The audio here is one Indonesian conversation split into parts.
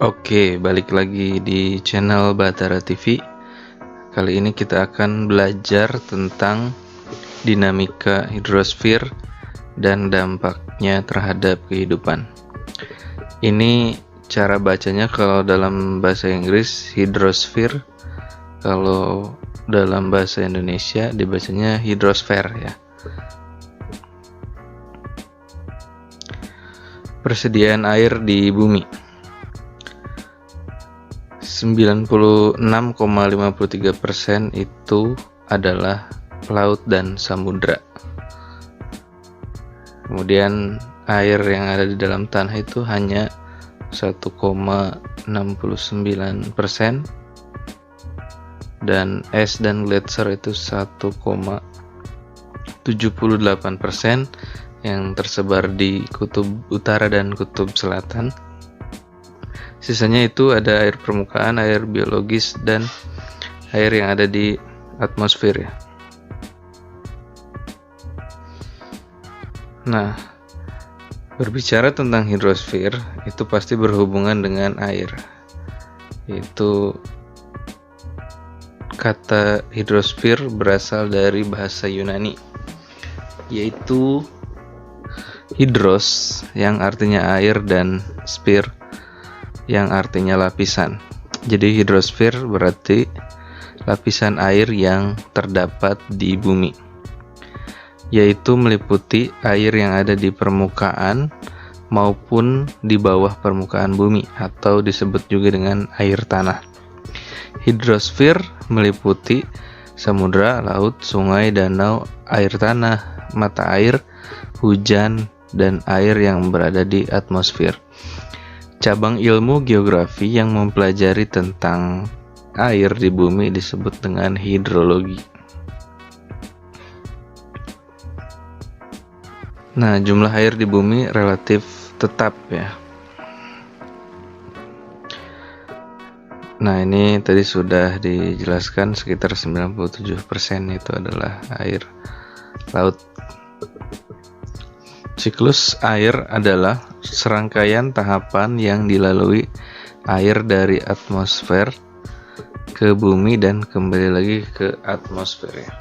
Oke, balik lagi di channel Batara TV. Kali ini kita akan belajar tentang dinamika hidrosfer dan dampaknya terhadap kehidupan. Ini cara bacanya kalau dalam bahasa Inggris hidrosfer, kalau dalam bahasa Indonesia dibacanya hidrosfer ya. Persediaan air di bumi 96,53% itu adalah laut dan samudra. Kemudian air yang ada di dalam tanah itu hanya 1,69%, dan es dan gletser itu 1,78% yang tersebar di kutub utara dan kutub selatan. Sisanya itu ada air permukaan, air biologis, dan air yang ada di atmosfer ya. Nah, berbicara tentang hidrosfer itu pasti berhubungan dengan air. Itu kata hidrosfer berasal dari bahasa Yunani, yaitu hidros yang artinya air dan sphere yang artinya lapisan. Jadi hidrosfer berarti lapisan air yang terdapat di bumi, yaitu meliputi air yang ada di permukaan maupun di bawah permukaan bumi, atau disebut juga dengan air tanah. Hidrosfer meliputi samudra, laut, sungai, danau, air tanah, mata air, hujan, dan air yang berada di atmosfer. Cabang ilmu geografi yang mempelajari tentang air di bumi disebut dengan hidrologi. Nah, jumlah air di bumi relatif tetap ya. Nah, ini tadi sudah dijelaskan, sekitar 97% itu adalah air laut. Siklus air adalah serangkaian tahapan yang dilalui air dari atmosfer ke bumi dan kembali lagi ke atmosfer ya.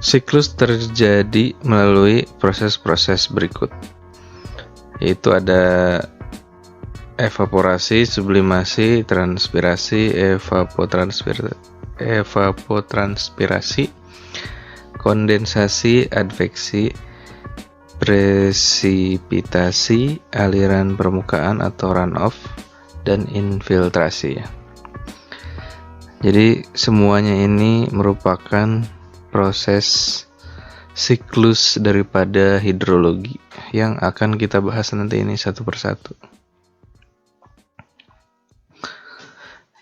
Siklus terjadi melalui proses-proses berikut, yaitu ada evaporasi, sublimasi, transpirasi, evapotranspirasi, kondensasi, adveksi, presipitasi, aliran permukaan atau runoff, dan infiltrasi ya. Jadi semuanya ini merupakan proses siklus daripada hidrologi yang akan kita bahas nanti ini satu persatu.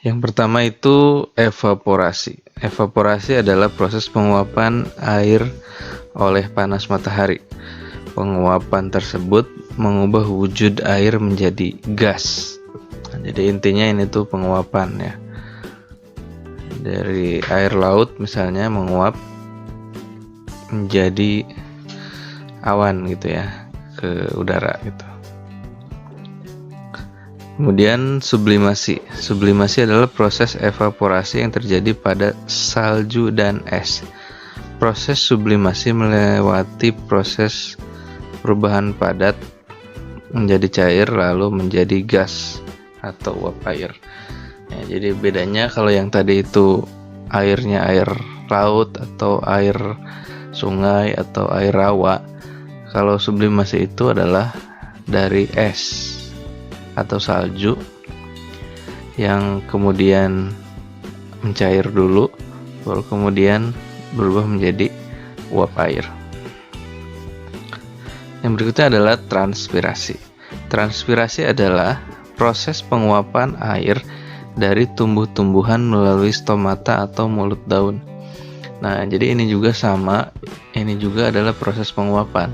Yang pertama itu evaporasi. Evaporasi adalah proses penguapan air oleh panas matahari. Penguapan tersebut mengubah wujud air menjadi gas. Nah, jadi intinya ini tuh penguapan ya. Dari air laut misalnya menguap menjadi awan gitu ya, ke udara gitu. Kemudian sublimasi. Sublimasi adalah proses evaporasi yang terjadi pada salju dan es. Proses sublimasi melewati proses perubahan padat menjadi cair lalu menjadi gas atau uap air. Ya, jadi bedanya kalau yang tadi itu airnya air laut atau air sungai atau air rawa, kalau sublimasi itu adalah dari es atau salju yang kemudian mencair dulu, baru kemudian berubah menjadi uap air. Yang berikutnya adalah transpirasi. Transpirasi adalah proses penguapan air dari tumbuh-tumbuhan melalui stomata atau mulut daun. Nah, jadi ini juga sama, ini juga adalah proses penguapan.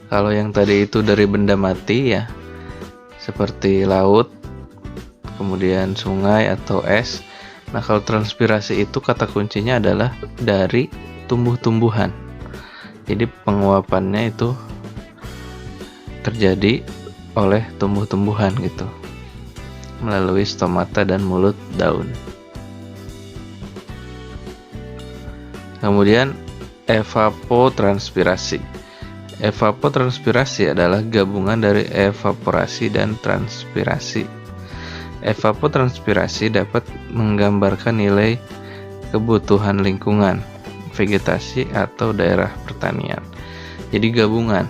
Kalau yang tadi itu dari benda mati ya, seperti laut, kemudian sungai atau es. Nah, kalau transpirasi itu kata kuncinya adalah dari tumbuh-tumbuhan. Jadi penguapannya itu terjadi oleh tumbuh-tumbuhan gitu, melalui stomata dan mulut daun. Kemudian evapotranspirasi. Evapotranspirasi adalah gabungan dari evaporasi dan transpirasi. Evapotranspirasi dapat menggambarkan nilai kebutuhan lingkungan, vegetasi atau daerah pertanian. Jadi gabungan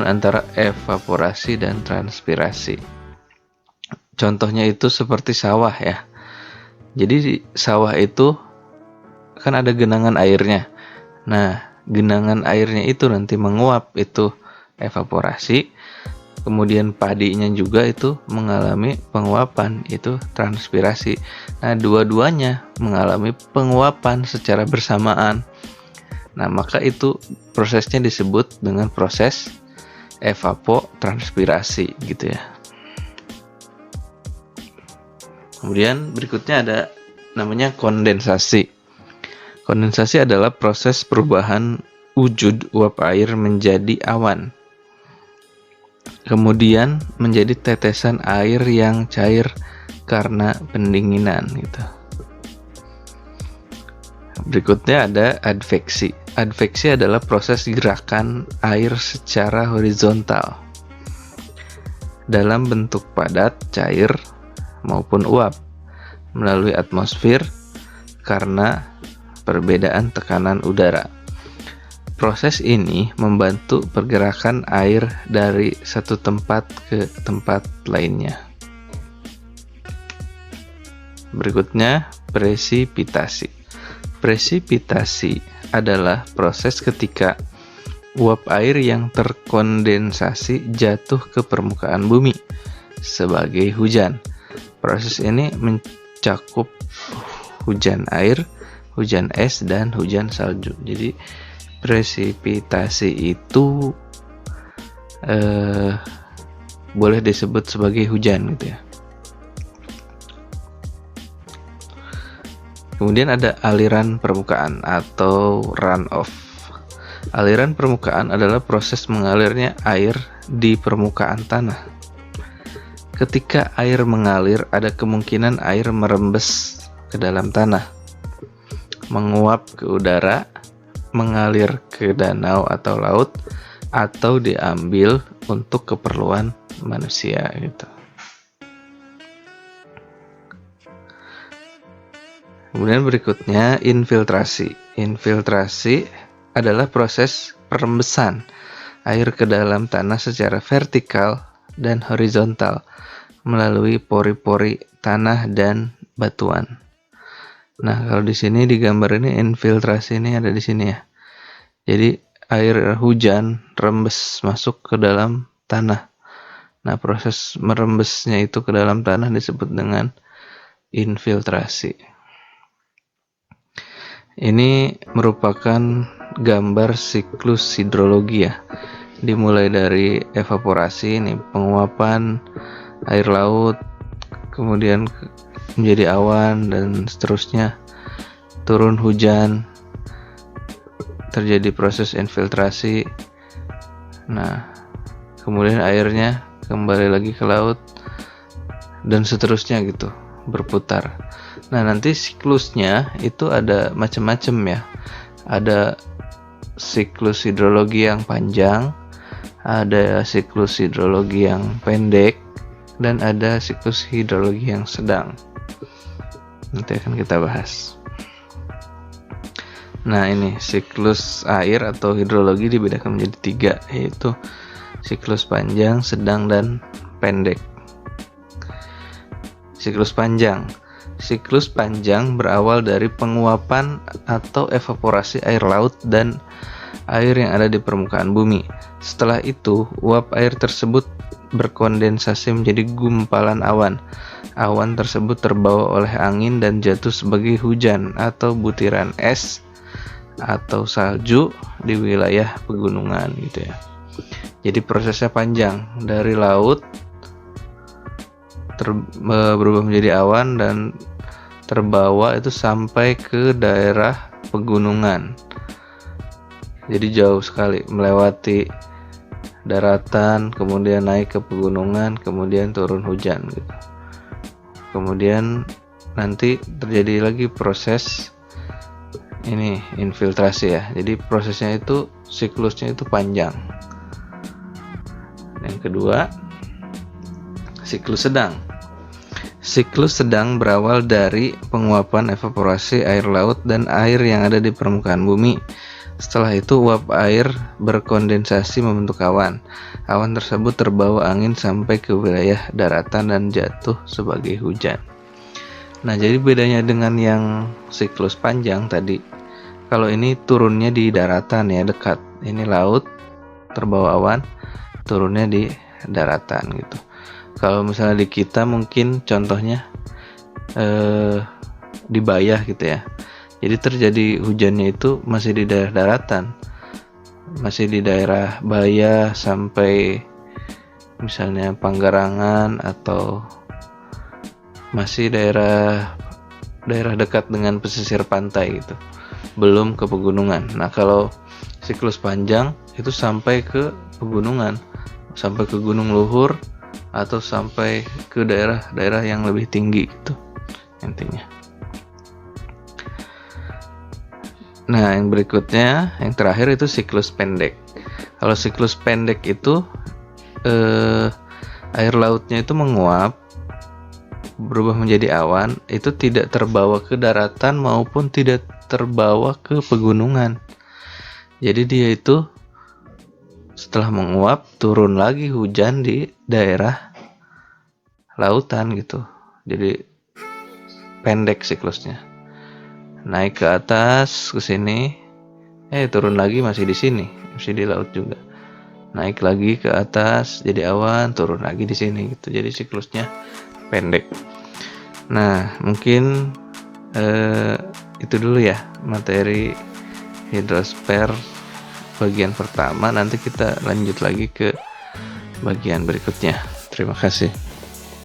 antara evaporasi dan transpirasi. Contohnya itu seperti sawah ya. Jadi di sawah itu kan ada genangan airnya. Nah, genangan airnya itu nanti menguap, itu evaporasi. Kemudian padinya juga itu mengalami penguapan, itu transpirasi. Nah, dua-duanya mengalami penguapan secara bersamaan. Nah, maka itu prosesnya disebut dengan proses evapotranspirasi gitu ya. Kemudian berikutnya ada namanya kondensasi. Kondensasi adalah proses perubahan wujud uap air menjadi awan, kemudian menjadi tetesan air yang cair karena pendinginan gitu. Berikutnya ada adveksi. Adveksi adalah proses gerakan air secara horizontal dalam bentuk padat, cair, maupun uap melalui atmosfer karena perbedaan tekanan udara. Proses ini membantu pergerakan air dari satu tempat ke tempat lainnya. Berikutnya, presipitasi. Presipitasi adalah proses ketika uap air yang terkondensasi jatuh ke permukaan bumi sebagai hujan. Proses ini mencakup hujan air, hujan es, dan hujan salju. Jadi presipitasi itu boleh disebut sebagai hujan gitu ya. Kemudian ada aliran permukaan atau runoff. Aliran permukaan adalah proses mengalirnya air di permukaan tanah. Ketika air mengalir, ada kemungkinan air merembes ke dalam tanah, menguap ke udara, mengalir ke danau atau laut, atau diambil untuk keperluan manusia gitu. Kemudian berikutnya infiltrasi. Infiltrasi adalah proses perembesan air ke dalam tanah secara vertikal dan horizontal melalui pori-pori tanah dan batuan. Nah, kalau di sini digambar ini infiltrasi ini ada di sini ya. Jadi air hujan rembes masuk ke dalam tanah. Nah, proses merembesnya itu ke dalam tanah disebut dengan infiltrasi. Ini merupakan gambar siklus hidrologi ya. Dimulai dari evaporasi, ini penguapan air laut, kemudian menjadi awan dan seterusnya, turun hujan, terjadi proses infiltrasi. Nah, kemudian airnya kembali lagi ke laut dan seterusnya gitu, berputar. Nah, nanti siklusnya itu ada macam-macam ya. Ada siklus hidrologi yang panjang, ada siklus hidrologi yang pendek, dan ada siklus hidrologi yang sedang. Nanti akan kita bahas. Nah, ini siklus air atau hidrologi dibedakan menjadi 3, yaitu siklus panjang, sedang, dan pendek. Siklus panjang. Siklus panjang berawal dari penguapan atau evaporasi air laut dan air yang ada di permukaan bumi. Setelah itu, uap air tersebut berkondensasi menjadi gumpalan awan. Awan tersebut terbawa oleh angin dan jatuh sebagai hujan atau butiran es atau salju di wilayah pegunungan gitu ya. Jadi prosesnya panjang, dari laut berubah menjadi awan dan terbawa itu sampai ke daerah pegunungan. Jadi jauh sekali, melewati daratan, kemudian naik ke pegunungan, kemudian turun hujan gitu. Kemudian nanti terjadi lagi proses ini infiltrasi ya. Jadi prosesnya itu siklusnya itu panjang. Yang kedua, siklus sedang. Siklus sedang berawal dari penguapan evaporasi air laut dan air yang ada di permukaan bumi. Setelah itu uap air berkondensasi membentuk awan. Awan tersebut terbawa angin sampai ke wilayah daratan dan jatuh sebagai hujan. Nah, jadi bedanya dengan yang siklus panjang tadi, kalau ini turunnya di daratan ya, dekat. Ini laut, terbawa awan, turunnya di daratan gitu. Kalau misalnya di kita mungkin contohnya di Bayah gitu ya. Jadi terjadi hujannya itu masih di daerah daratan, masih di daerah Bayah sampai misalnya Panggarangan, atau masih daerah dekat dengan pesisir pantai gitu, belum ke pegunungan. Nah, kalau siklus panjang itu sampai ke pegunungan, sampai ke gunung luhur, atau sampai ke daerah-daerah yang lebih tinggi gitu intinya. Nah, yang berikutnya, yang terakhir itu siklus pendek. Kalau siklus pendek itu air lautnya itu menguap, berubah menjadi awan, itu tidak terbawa ke daratan maupun tidak terbawa ke pegunungan. Jadi dia itu setelah menguap turun lagi hujan di daerah lautan gitu. Jadi pendek siklusnya. Naik ke atas ke sini, turun lagi masih di sini, masih di laut juga. Naik lagi ke atas jadi awan, turun lagi di sini gitu. Jadi siklusnya pendek. Nah, mungkin itu dulu ya materi hidrosfer bagian pertama. Nanti kita lanjut lagi ke bagian berikutnya. Terima kasih.